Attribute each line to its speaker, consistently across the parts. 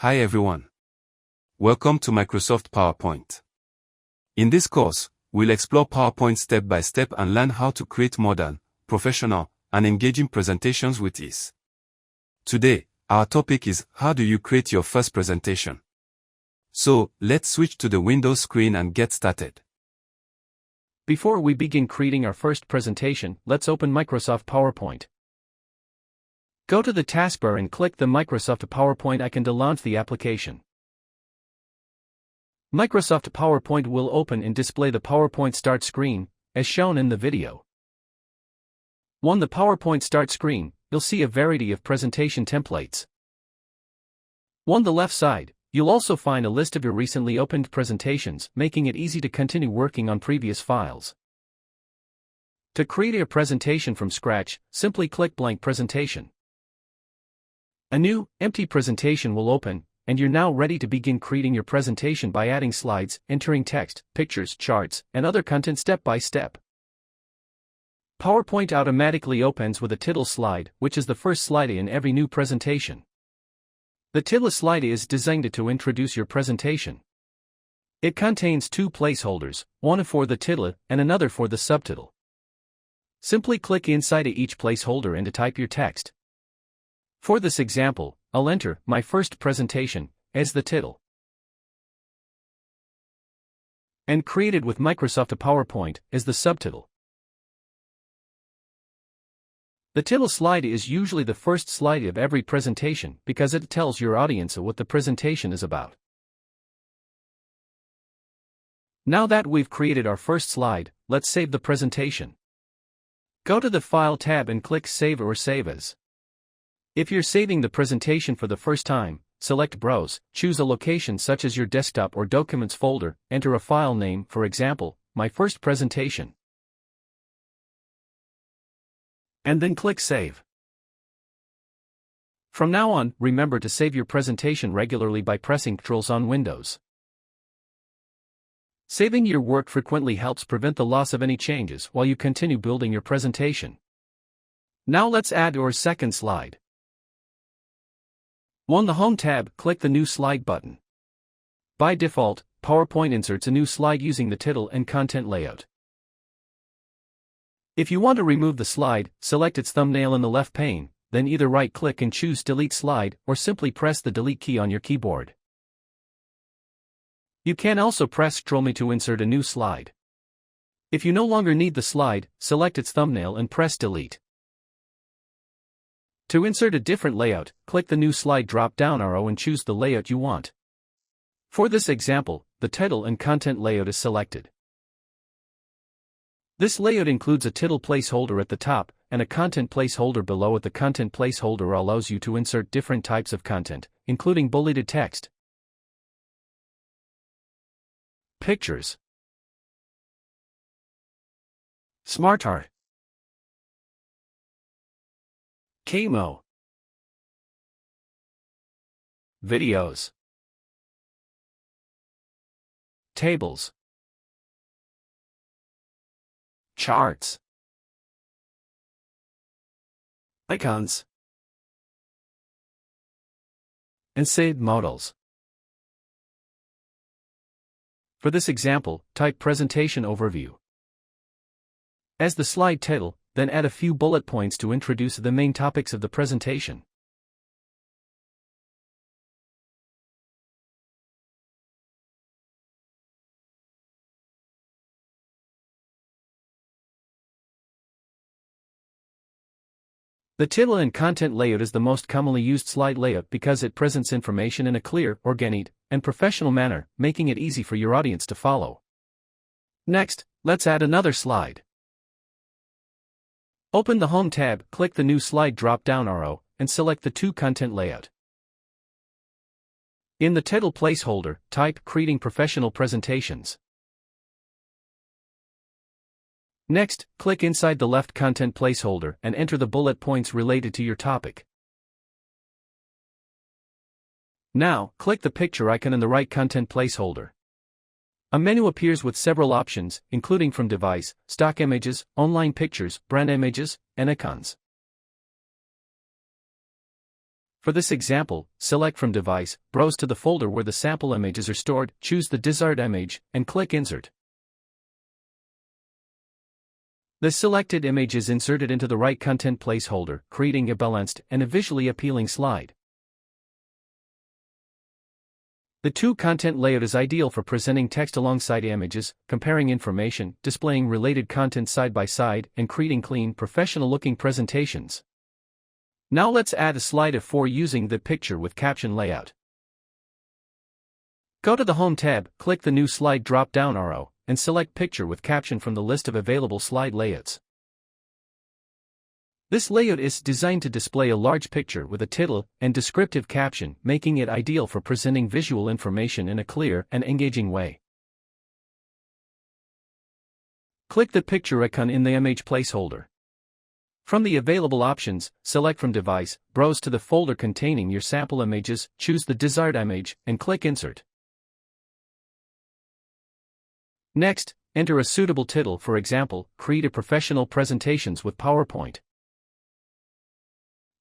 Speaker 1: Hi everyone. Welcome to Microsoft PowerPoint. In this course, we'll explore PowerPoint step by step and learn how to create modern, professional, and engaging presentations with ease. Today, our topic is how do you create your first presentation? So, let's switch to the Windows screen and get started.
Speaker 2: Before we begin creating our first presentation, let's open Microsoft PowerPoint. Go to the taskbar and click the Microsoft PowerPoint icon to launch the application. Microsoft PowerPoint will open and display the PowerPoint Start screen, as shown in the video. On the PowerPoint Start screen, you'll see a variety of presentation templates. On the left side, you'll also find a list of your recently opened presentations, making it easy to continue working on previous files. To create a presentation from scratch, simply click Blank Presentation. A new, empty presentation will open, and you're now ready to begin creating your presentation by adding slides, entering text, pictures, charts, and other content step by step. PowerPoint automatically opens with a title slide, which is the first slide in every new presentation. The title slide is designed to introduce your presentation. It contains two placeholders, one for the title and another for the subtitle. Simply click inside each placeholder and type your text. For this example, I'll enter "My First Presentation" as the title. And "Created with Microsoft PowerPoint" as the subtitle. The title slide is usually the first slide of every presentation because it tells your audience what the presentation is about. Now that we've created our first slide, let's save the presentation. Go to the File tab and click Save or Save As. If you're saving the presentation for the first time, select Browse, choose a location such as your desktop or Documents folder, enter a file name, for example, My First Presentation. And then click Save. From now on, remember to save your presentation regularly by pressing Ctrl on Windows. Saving your work frequently helps prevent the loss of any changes while you continue building your presentation. Now let's add our second slide. On the Home tab, click the New Slide button. By default, PowerPoint inserts a new slide using the title and content layout. If you want to remove the slide, select its thumbnail in the left pane, then either right-click and choose Delete Slide or simply press the Delete key on your keyboard. You can also press Ctrl to insert a new slide. If you no longer need the slide, select its thumbnail and press Delete. To insert a different layout, click the New Slide drop-down arrow and choose the layout you want. For this example, the title and content layout is selected. This layout includes a title placeholder at the top and a content placeholder below. The content placeholder allows you to insert different types of content, including bulleted text, pictures, smart art, camo, videos, tables, charts, icons, and saved models. For this example, type Presentation Overview as the slide title, then add a few bullet points to introduce the main topics of the presentation. The title and content layout is the most commonly used slide layout because it presents information in a clear, organic, and professional manner, making it easy for your audience to follow. Next, let's add another slide. Open the Home tab, click the New Slide drop-down arrow, and select the two content layout. In the title placeholder, type Creating Professional Presentations. Next, click inside the left content placeholder and enter the bullet points related to your topic. Now, click the picture icon in the right content placeholder. A menu appears with several options, including from device, stock images, online pictures, brand images, and icons. For this example, select from Device, browse to the folder where the sample images are stored, choose the desired image, and click Insert. The selected image is inserted into the right content placeholder, creating a balanced and a visually appealing slide. The two content layout is ideal for presenting text alongside images, comparing information, displaying related content side by side, and creating clean, professional-looking presentations. Now let's add a slide of 4 using the picture with caption layout. Go to the Home tab, click the new slide drop-down arrow, and select Picture with Caption from the list of available slide layouts. This layout is designed to display a large picture with a title and descriptive caption, making it ideal for presenting visual information in a clear and engaging way. Click the picture icon in the image placeholder. From the available options, select from Device, browse to the folder containing your sample images, choose the desired image, and click Insert. Next, enter a suitable title, for example, Create Professional Presentations with PowerPoint.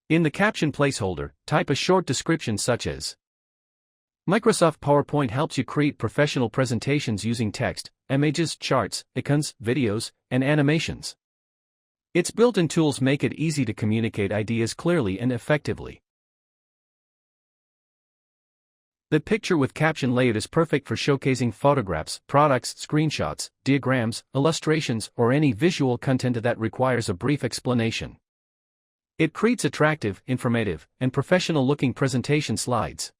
Speaker 2: In the caption placeholder, type a short description such as Microsoft PowerPoint helps you create professional presentations using text, images, charts, icons, videos, and animations. Its built-in tools make it easy to communicate ideas clearly and effectively. The picture with caption layout is perfect for showcasing photographs, products, screenshots, diagrams, illustrations, or any visual content that requires a brief explanation. It creates attractive, informative, and professional-looking presentation slides.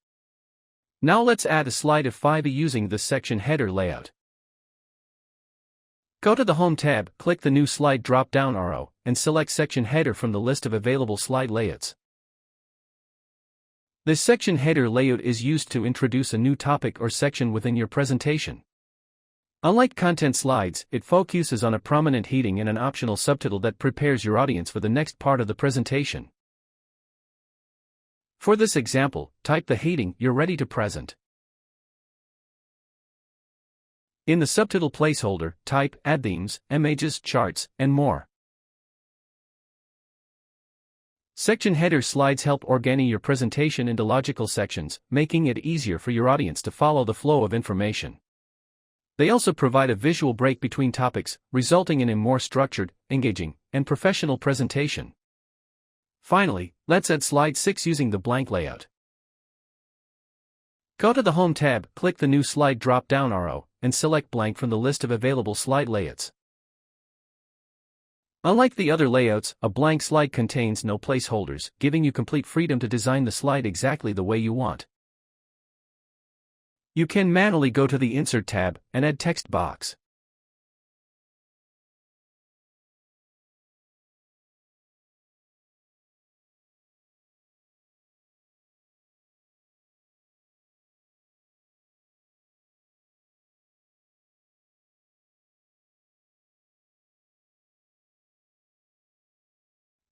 Speaker 2: Now let's add a slide of 5 using the section header layout. Go to the Home tab, click the new slide drop-down arrow, and select Section Header from the list of available slide layouts. This section header layout is used to introduce a new topic or section within your presentation. Unlike content slides, it focuses on a prominent heading and an optional subtitle that prepares your audience for the next part of the presentation. For this example, type the heading "You're ready to present." In the subtitle placeholder, type "Add themes, images, charts, and more." Section header slides help organize your presentation into logical sections, making it easier for your audience to follow the flow of information. They also provide a visual break between topics, resulting in a more structured, engaging, and professional presentation. Finally, let's add slide 6 using the blank layout. Go to the Home tab, click the new slide drop-down arrow, and select Blank from the list of available slide layouts. Unlike the other layouts, a blank slide contains no placeholders, giving you complete freedom to design the slide exactly the way you want. You can manually go to the Insert tab and add text box.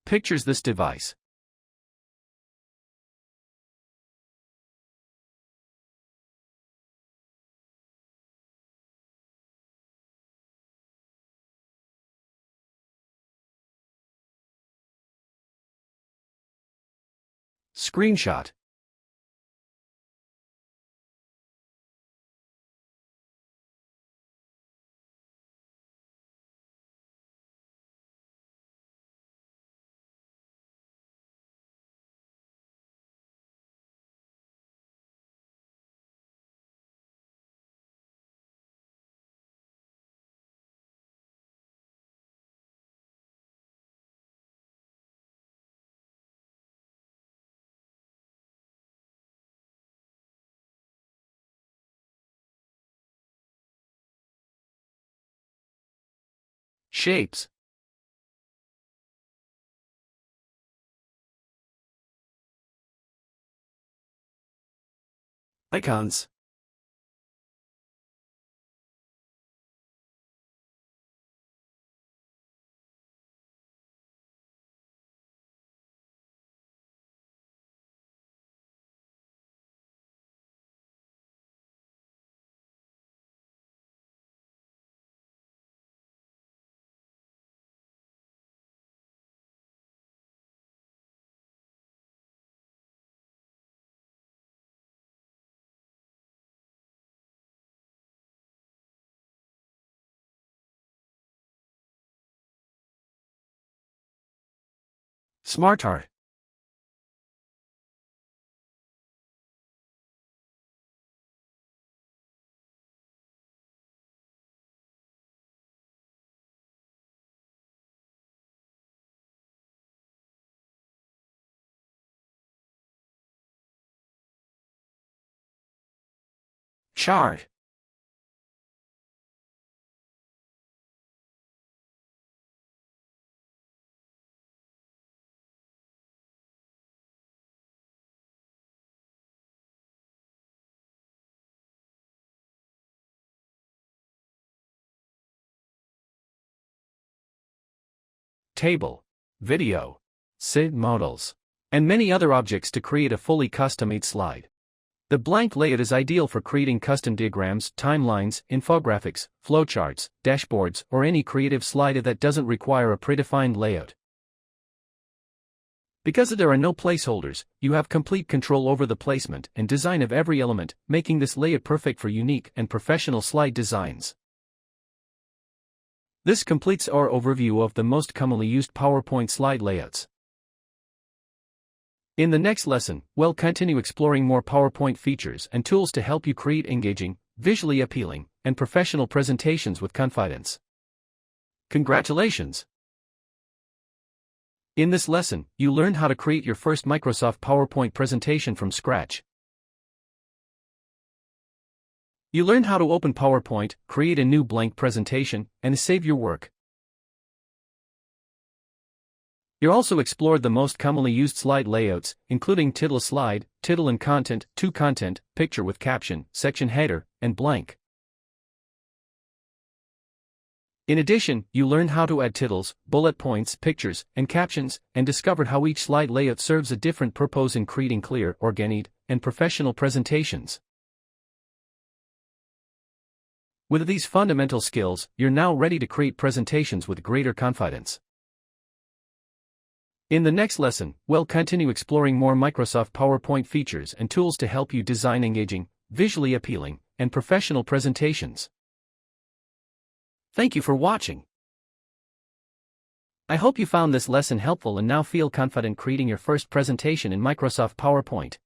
Speaker 2: Pictures this device. Screenshot. Shapes. Icons. Smart art. Chart. Table, video, SID models, and many other objects to create a fully custom-made slide. The blank layout is ideal for creating custom diagrams, timelines, infographics, flowcharts, dashboards, or any creative slide that doesn't require a predefined layout. Because there are no placeholders, you have complete control over the placement and design of every element, making this layout perfect for unique and professional slide designs. This completes our overview of the most commonly used PowerPoint slide layouts. In the next lesson, we'll continue exploring more PowerPoint features and tools to help you create engaging, visually appealing, and professional presentations with confidence. Congratulations! In this lesson, you learned how to create your first Microsoft PowerPoint presentation from scratch. You learned how to open PowerPoint, create a new blank presentation, and save your work. You also explored the most commonly used slide layouts, including title slide, title and content, to content, picture with caption, section header, and blank. In addition, you learned how to add titles, bullet points, pictures, and captions, and discovered how each slide layout serves a different purpose in creating clear, organic, and professional presentations. With these fundamental skills, you're now ready to create presentations with greater confidence. In the next lesson, we'll continue exploring more Microsoft PowerPoint features and tools to help you design engaging, visually appealing, and professional presentations. Thank you for watching. I hope you found this lesson helpful and now feel confident creating your first presentation in Microsoft PowerPoint.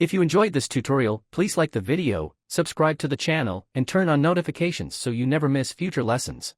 Speaker 2: If you enjoyed this tutorial, please like the video, subscribe to the channel, and turn on notifications so you never miss future lessons.